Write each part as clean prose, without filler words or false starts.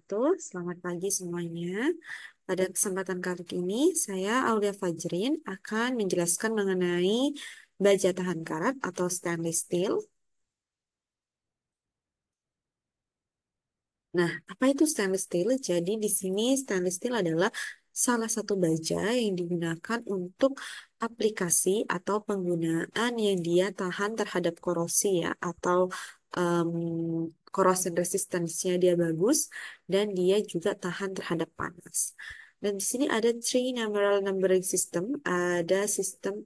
wabarakatuh. Selamat pagi semuanya. Pada kesempatan kali ini, saya Aulia Fajrin akan menjelaskan mengenai baja tahan karat atau stainless steel. Nah, apa itu stainless steel? Jadi di sini stainless steel adalah salah satu baja yang digunakan untuk aplikasi atau penggunaan yang dia tahan terhadap korosi ya, atau um, corrosion resistance-nya dia bagus dan dia juga tahan terhadap panas. Dan di sini ada three numeral numbering system, ada sistem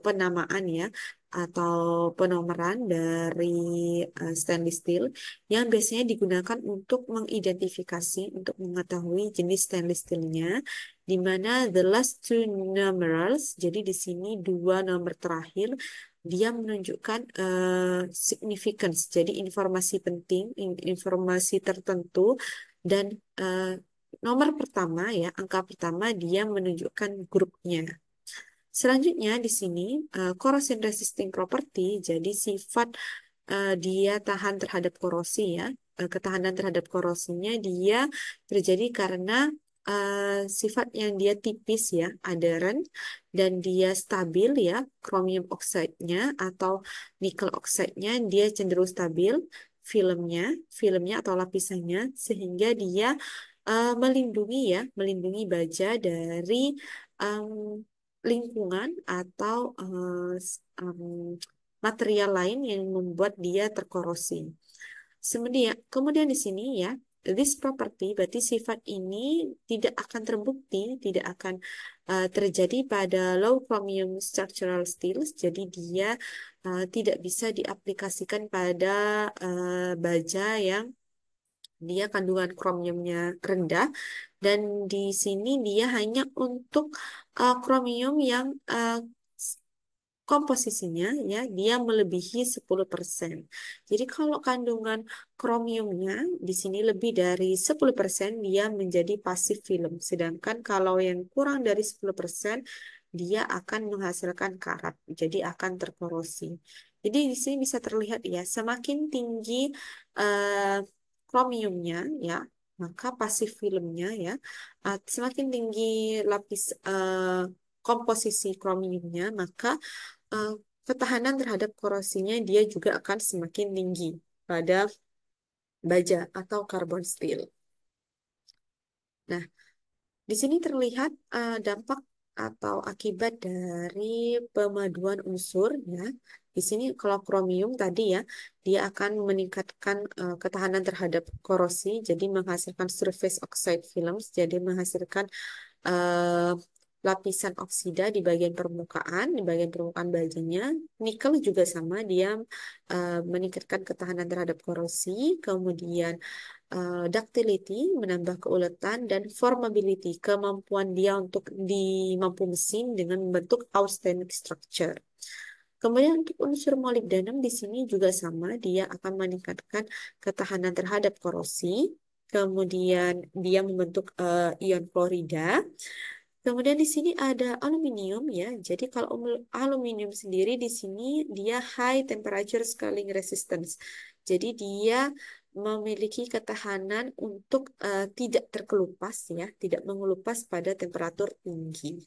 penamaan ya atau penomoran dari stainless steel yang biasanya digunakan untuk mengidentifikasi, untuk mengetahui jenis stainless steelnya, di mana the last two numerals, jadi di sini dua nomor terakhir, dia menunjukkan significance, jadi informasi penting, informasi tertentu, dan nomor pertama ya, angka pertama dia menunjukkan grupnya. Selanjutnya di sini corrosion resisting property, jadi sifat dia tahan terhadap korosi ya. Ketahanan terhadap korosinya dia terjadi karena sifat yang dia tipis ya, adherent dan dia stabil ya, chromium oxide-nya atau nickel oxide-nya dia cenderung stabil, filmnya, filmnya atau lapisannya sehingga dia melindungi ya, melindungi baja dari em, lingkungan atau material lain yang membuat dia terkorosi. Kemudian di sini ya, this property berarti sifat ini tidak akan terbukti, tidak akan terjadi pada low chromium structural steels. Jadi dia tidak bisa diaplikasikan pada baja yang dia kandungan kromiumnya rendah dan di sini dia hanya untuk kromium yang s- komposisinya ya dia melebihi 10%. Jadi kalau kandungan kromiumnya di sini lebih dari 10% dia menjadi pasif film. Sedangkan kalau yang kurang dari 10% dia akan menghasilkan karat. Jadi akan terkorosi. Jadi di sini bisa terlihat ya semakin tinggi eh, kromiumnya ya maka pasif filmnya ya semakin tinggi lapis komposisi kromiumnya maka eh, ketahanan terhadap korosinya dia juga akan semakin tinggi pada baja atau carbon steel. Nah, di sini terlihat dampak atau akibat dari pemaduan unsur ya. Di sini kalau kromium tadi ya, dia akan meningkatkan ketahanan terhadap korosi, jadi menghasilkan surface oxide films, jadi menghasilkan eh, lapisan oksida di bagian permukaan bajanya. Nikel juga sama, dia meningkatkan ketahanan terhadap korosi, kemudian ductility, menambah keuletan, dan formability, kemampuan dia untuk dimampu mesin dengan membentuk austenitic structure. Kemudian untuk unsur molybdenum di sini juga sama, dia akan meningkatkan ketahanan terhadap korosi. Kemudian dia membentuk ion klorida. Kemudian di sini ada aluminium ya. Jadi kalau aluminium sendiri di sini dia high temperature scaling resistance. Jadi dia memiliki ketahanan untuk tidak terkelupas ya, tidak mengelupas pada temperatur tinggi.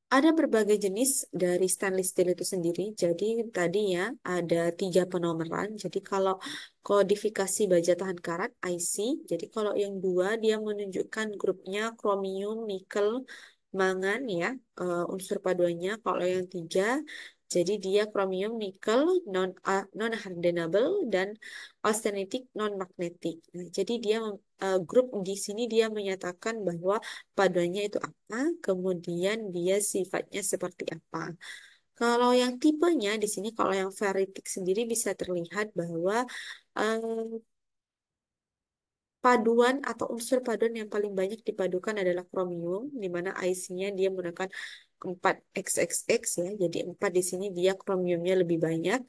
Ada berbagai jenis dari stainless steel itu sendiri. Jadi tadi ya ada tiga penomeran. Jadi kalau kodifikasi baja tahan karat IC. Jadi kalau yang dua dia menunjukkan grupnya kromium, nikel, mangan ya unsur paduannya. Kalau yang tiga jadi dia kromium, nikel, non hardenable dan austenitic non magnetic. Nah, jadi dia grup di sini dia menyatakan bahwa paduannya itu apa, kemudian dia sifatnya seperti apa. Kalau yang tipenya di sini, kalau yang ferritic sendiri bisa terlihat bahwa eh, paduan atau unsur paduan yang paling banyak dipadukan adalah kromium, di mana IC-nya dia menggunakan 4XXX ya, jadi 4 di sini dia kromiumnya lebih banyak.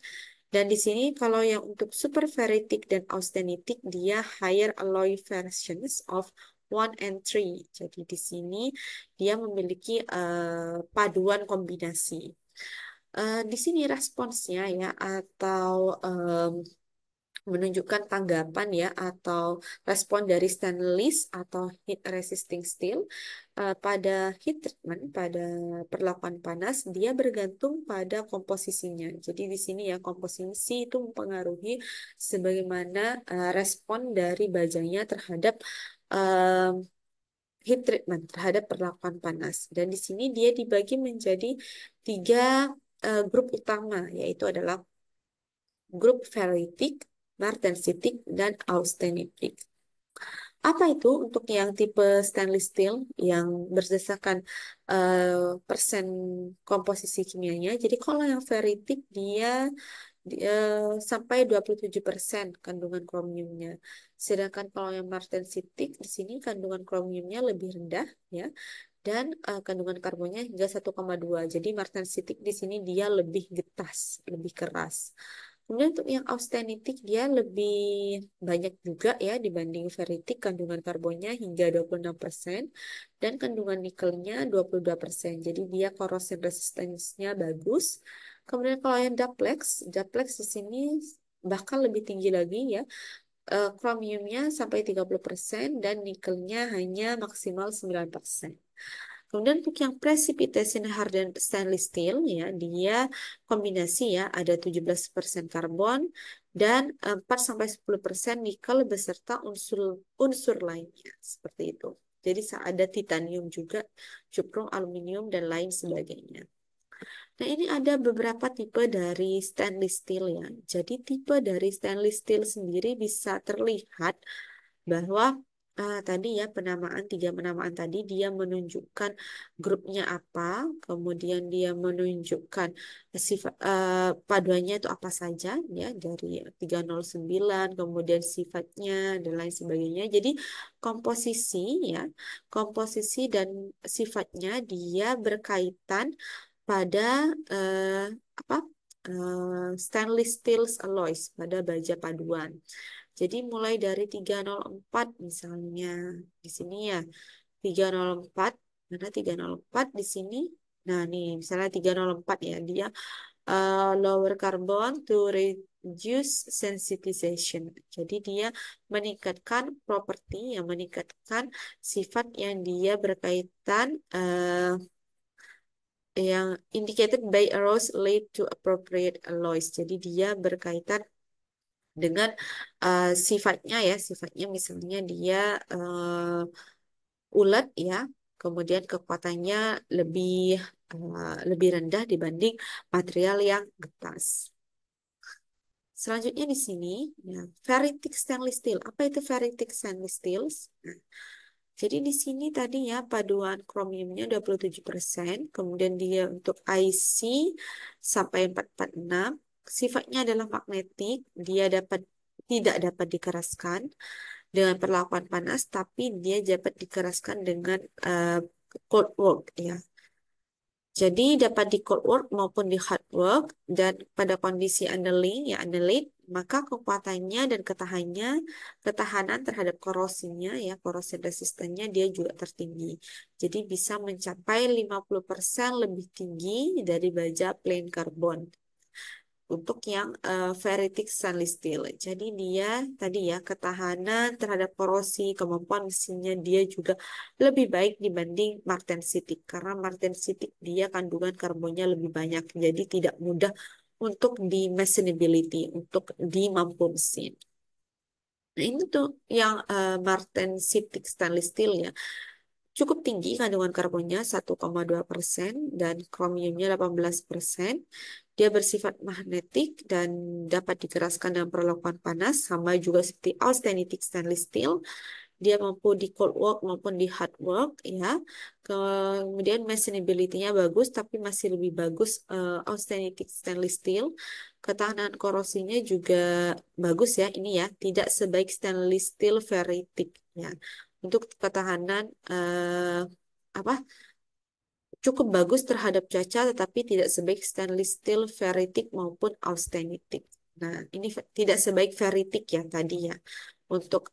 Dan di sini kalau yang untuk superferritic dan austenitic dia higher alloy versions of one and three. Jadi di sini dia memiliki paduan kombinasi. Di sini responsnya ya atau menunjukkan tanggapan ya atau respon dari stainless atau heat resisting steel pada heat treatment, pada perlakuan panas dia bergantung pada komposisinya. Jadi di sini ya komposisi itu mempengaruhi sebagaimana respon dari bajanya terhadap eh, heat treatment, terhadap perlakuan panas. Dan di sini dia dibagi menjadi tiga grup utama, yaitu adalah grup ferritik, martensitik, dan austenitik. Apa itu untuk yang tipe stainless steel yang berdasarkan persen komposisi kimianya? Jadi kalau yang ferritik dia sampai 27% kandungan kromiumnya. Sedangkan kalau yang martensitik di sini kandungan kromiumnya lebih rendah ya dan kandungan karbonnya hingga 1,2. Jadi martensitik di sini dia lebih getas, lebih keras. Kemudian untuk yang austenitik dia lebih banyak juga ya dibanding ferritik kandungan karbonnya hingga 26% dan kandungan nikelnya 22%. Jadi dia corrosion resistance-nya bagus. Kemudian kalau yang duplex di sini bahkan lebih tinggi lagi ya. Kromiumnya sampai 30% dan nikelnya hanya maksimal 9%. Kemudian untuk yang precipitation hardened stainless steel ya, dia kombinasi ya, ada 17% karbon dan 4 sampai 10% nikel beserta unsur unsur lainnya seperti itu. Jadi ada titanium juga, cuprum, aluminium dan lain sebagainya. Nah, ini ada beberapa tipe dari stainless steel ya. Jadi tipe dari stainless steel sendiri bisa terlihat bahwa tadi ya tiga penamaan tadi dia menunjukkan grupnya apa, kemudian dia menunjukkan sifat paduannya itu apa saja ya dari 309 kemudian sifatnya dan lain sebagainya. Jadi komposisi ya, komposisi dan sifatnya dia berkaitan pada apa? Stainless steel alloys pada baja paduan. Jadi mulai dari 304 misalnya di sini ya 304 mana 304 di sini. Nah, nih misalnya 304 ya dia lower carbon to reduce sensitization. Jadi dia meningkatkan properti yang meningkatkan sifat yang dia berkaitan yang indicated by arrows lead to appropriate alloys. Jadi dia berkaitan dengan sifatnya ya, sifatnya misalnya dia ulet ya, kemudian kekuatannya lebih lebih rendah dibanding material yang getas. Selanjutnya di sini ya, ferritic stainless steel. Apa itu ferritic stainless steel? Nah, jadi di sini tadi ya paduan kromiumnya 27%, kemudian dia untuk IC sampai 446, sifatnya adalah magnetik, dia tidak dapat dikeraskan dengan perlakuan panas, tapi dia dapat dikeraskan dengan cold work ya. Jadi dapat di cold work maupun di hard work dan pada kondisi annealing ya annulate maka kekuatannya dan ketahanan terhadap korosinya ya korosi resistennya dia juga tertinggi. Jadi bisa mencapai 50% lebih tinggi dari baja plain carbon untuk yang ferritic stainless steel. Jadi dia tadi ya ketahanan terhadap korosi, kemampuan mesinnya dia juga lebih baik dibanding martensitik karena martensitik dia kandungan karbonnya lebih banyak. Jadi tidak mudah untuk di machinability, untuk dimampu mesin. Nah, ini tuh yang martensitic stainless steel ya. Cukup tinggi kandungan karbonnya 1,2% dan kromiumnya 18%. Dia bersifat magnetik dan dapat dikeraskan dalam perlakuan panas, sama juga seperti austenitic stainless steel. Dia mampu di cold work maupun di hard work, ya. Kemudian machinability-nya bagus, tapi masih lebih bagus austenitic stainless steel. Ketahanan korosinya juga bagus ya, ini ya, tidak sebaik stainless steel ferritic, ya. Untuk ketahanan apa cukup bagus terhadap cuaca, tetapi tidak sebaik stainless steel, ferritic maupun austenitic. Nah, ini tidak sebaik ferritic ya tadi ya untuk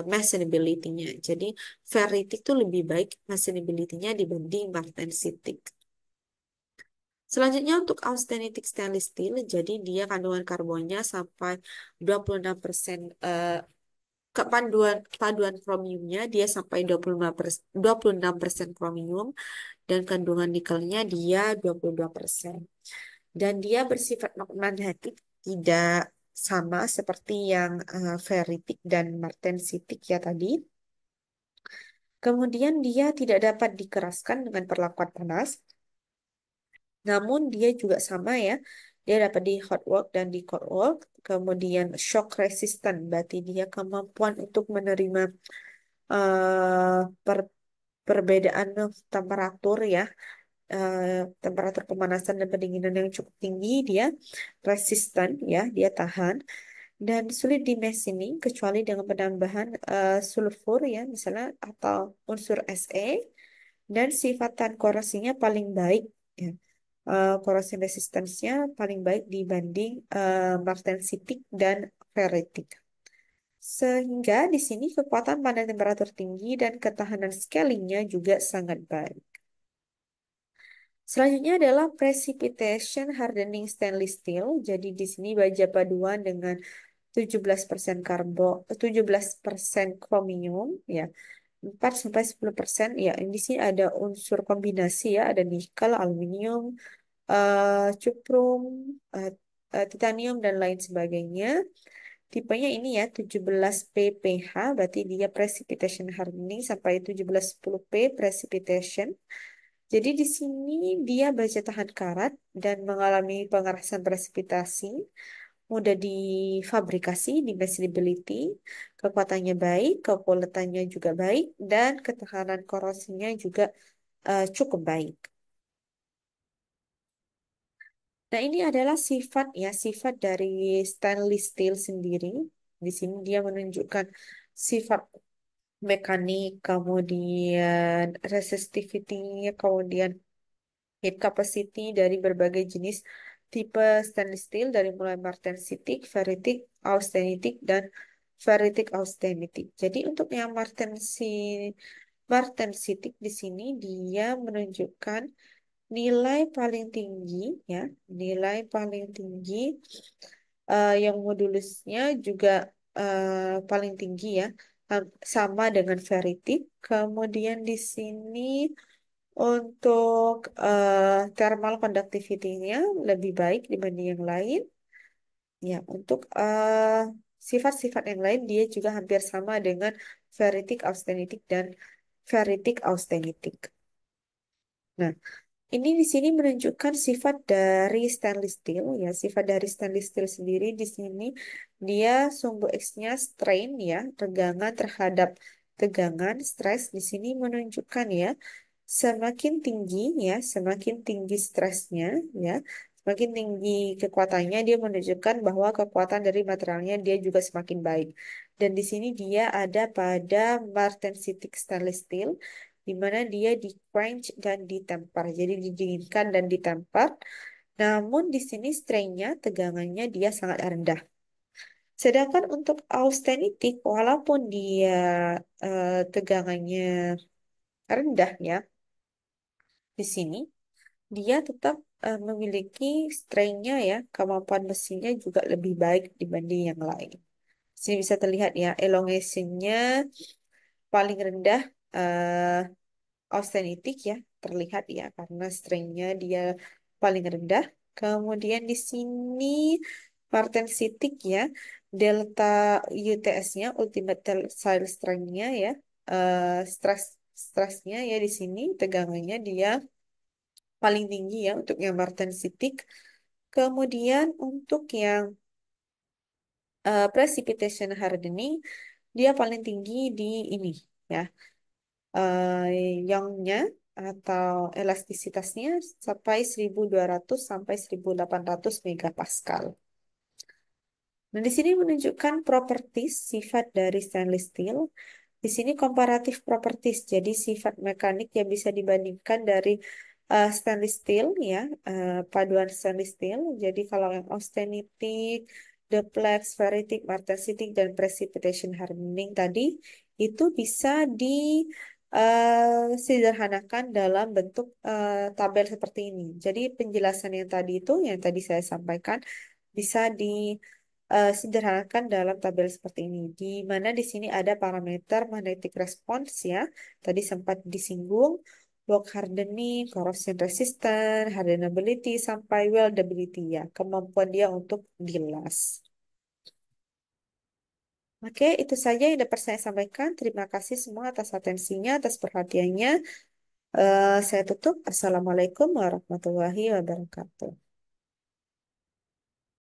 machinability-nya. Jadi ferritic itu lebih baik machinability-nya dibanding martensitic. Selanjutnya untuk austenitic stainless steel, jadi dia kandungan karbonnya sampai 26%, paduan kromiumnya dia sampai 26% kromium, dan kandungan nikelnya dia 22%. Dan dia bersifat magnetik, tidak sama seperti yang ferritik dan martensitik ya tadi. Kemudian dia tidak dapat dikeraskan dengan perlakuan panas, namun dia juga sama ya. Dia dapat di hot work dan di cold work. Kemudian shock resistant, berarti dia kemampuan untuk menerima eh, per- perbedaan temperatur ya, eh, temperatur pemanasan dan pendinginan yang cukup tinggi, dia resistan ya, dia tahan dan sulit dimesini kecuali dengan penambahan sulfur ya misalnya atau unsur Se, dan sifatan korosinya paling baik ya. Corrosion resistance-nya paling baik dibanding martensitik dan ferritik. Sehingga di sini kekuatan pada temperatur tinggi dan ketahanan scalingnya juga sangat baik. Selanjutnya adalah precipitation hardening stainless steel. Jadi di sini baja paduan dengan 17% 17% kromium ya. 4 sampai 10% ya. Di sini ada unsur kombinasi ya, ada nikel, aluminium, cuprum, eh, titanium dan lain sebagainya. Tipenya ini ya 17 pph, berarti dia precipitation hardening sampai 1710 p precipitation. Jadi di sini dia baja tahan karat dan mengalami pengerasan presipitasi, mudah difabrikasi, dimeasurability, kekuatannya baik, kepolotannya juga baik, dan ketahanan korosinya juga cukup baik. Nah, ini adalah sifat ya, sifat dari stainless steel sendiri. Di sini dia menunjukkan sifat mekanik, kemudian resistivity, kemudian heat capacity dari berbagai jenis tipe stainless steel dari mulai martensitic, ferritic, austenitic, dan ferritic austenitic. Jadi untuk yang martensitic di sini dia menunjukkan nilai paling tinggi ya, nilai paling tinggi yang modulusnya juga paling tinggi ya, sama dengan ferritic. Kemudian di sini untuk thermal conductivity-nya lebih baik dibanding yang lain. Ya, untuk sifat-sifat yang lain dia juga hampir sama dengan ferritic austenitic dan ferritic austenitic. Nah, ini di sini menunjukkan sifat dari stainless steel ya. Sifat dari stainless steel sendiri di sini dia sumbu X-nya strain ya, tegangan terhadap tegangan, stres di sini menunjukkan ya, semakin tinggi ya, semakin tinggi stresnya ya, semakin tinggi kekuatannya dia menunjukkan bahwa kekuatan dari materialnya dia juga semakin baik. Dan di sini dia ada pada martensitic stainless steel di mana dia di quench dan ditempar. Jadi didinginkan dan ditempar. Namun di sini strainnya, tegangannya dia sangat rendah. Sedangkan untuk austenitic, walaupun dia tegangannya rendah ya, di sini dia tetap memiliki strainnya ya, kemampuan mesinnya juga lebih baik dibanding yang lain. Sini bisa terlihat ya, elongation-nya paling rendah austenitic ya, terlihat ya karena strainnya dia paling rendah. Kemudian di sini martensitic ya, delta UTS-nya, ultimate tensile strength-nya ya, stresnya ya di sini tegangannya dia paling tinggi ya untuk yang martensitic. Kemudian untuk yang precipitation hardening dia paling tinggi di ini ya, Youngnya atau elastisitasnya sampai 1.200 sampai 1.800 megapascal. Nah, di sini menunjukkan properties sifat dari stainless steel. Di sini comparative properties, jadi sifat mekanik yang bisa dibandingkan dari stainless steel ya, paduan stainless steel. Jadi kalau yang austenitic, duplex, ferritic, martensitic, dan precipitation hardening tadi itu bisa sederhanakan dalam bentuk tabel seperti ini. Jadi penjelasan yang tadi itu, yang tadi saya sampaikan, bisa disederhanakan dalam tabel seperti ini. Di mana di sini ada parameter magnetic response ya, tadi sempat disinggung, block hardening, corrosion resistance, hardenability, sampai weldability ya, kemampuan dia untuk dilas. Oke, itu saja yang dapat saya sampaikan. Terima kasih semua atas atensinya, atas perhatiannya. Saya tutup. Assalamualaikum warahmatullahi wabarakatuh.